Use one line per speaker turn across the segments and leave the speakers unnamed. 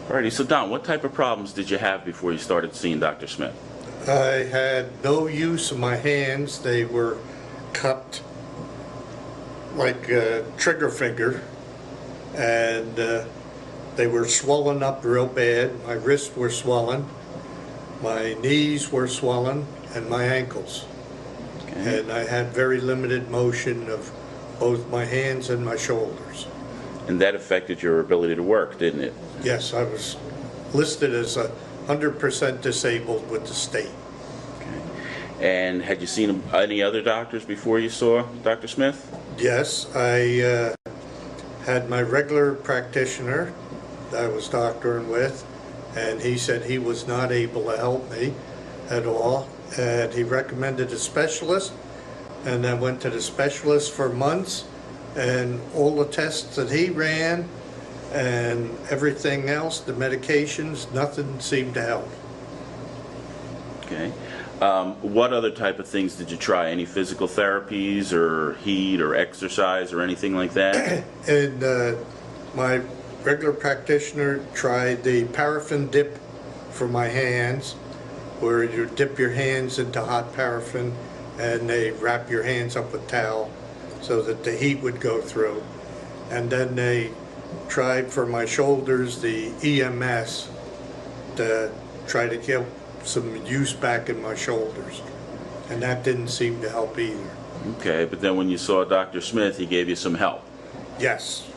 Alrighty, so Don, what type of problems did you have before you started seeing Dr. Smith?
I had no use of my hands. They were cupped like a trigger finger, and they were swollen up real bad. My wrists were swollen, my knees were swollen, and my ankles. Okay. And I had very limited motion of both my hands and my shoulders.
And that affected your ability to work, didn't it?
Yes, I was listed as 100% disabled with the state.
Okay. And had you seen any other doctors before you saw Dr. Smith?
Yes, I had my regular practitioner that I was doctoring with, and he said he was not able to help me at all, and he recommended a specialist, and I went to the specialist for months, and all the tests that he ran and everything else, the medications, nothing seemed to help.
Okay. What other type of things did you try? Any physical therapies or heat or exercise or anything like that?
And my regular practitioner tried the paraffin dip for my hands, where you dip your hands into hot paraffin and they wrap your hands up with towel so that the heat would go through. And then they tried for my shoulders the EMS to try to get some use back in my shoulders, and that didn't seem to help either.
Okay, but then when you saw Dr. Smith, he gave you some help.
Yes.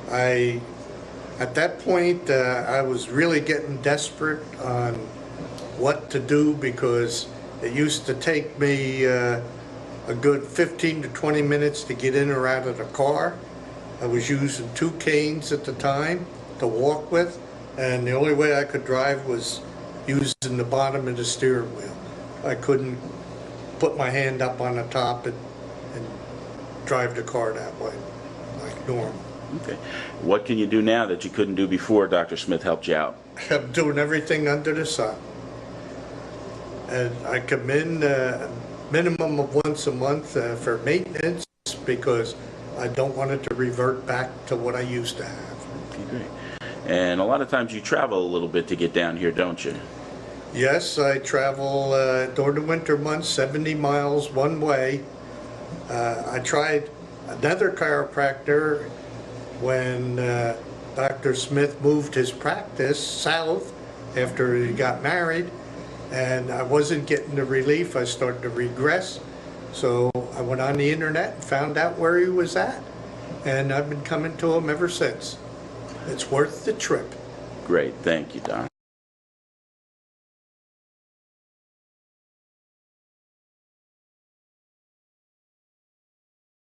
At that point, I was really getting desperate on what to do, because it used to take me a good 15 to 20 minutes to get in or out of the car. I was using 2 canes at the time to walk with, and the only way I could drive was using the bottom of the steering wheel. I couldn't put my hand up on the top and drive the car that way, like normal.
Okay. What can you do now that you couldn't do before Dr. Smith helped you out?
I'm doing everything under the sun. And I come in a minimum of once a month for maintenance, because I don't want it to revert back to what I used to have.
Okay, great. And a lot of times you travel a little bit to get down here, don't you?
Yes, I travel during the winter months 70 miles one way. I tried another chiropractor when Dr. Smith moved his practice south after he got married, and I wasn't getting the relief. I started to regress. So I went on the internet and found out where he was at, and I've been coming to him ever since. It's worth the trip.
Great. Thank you, Don.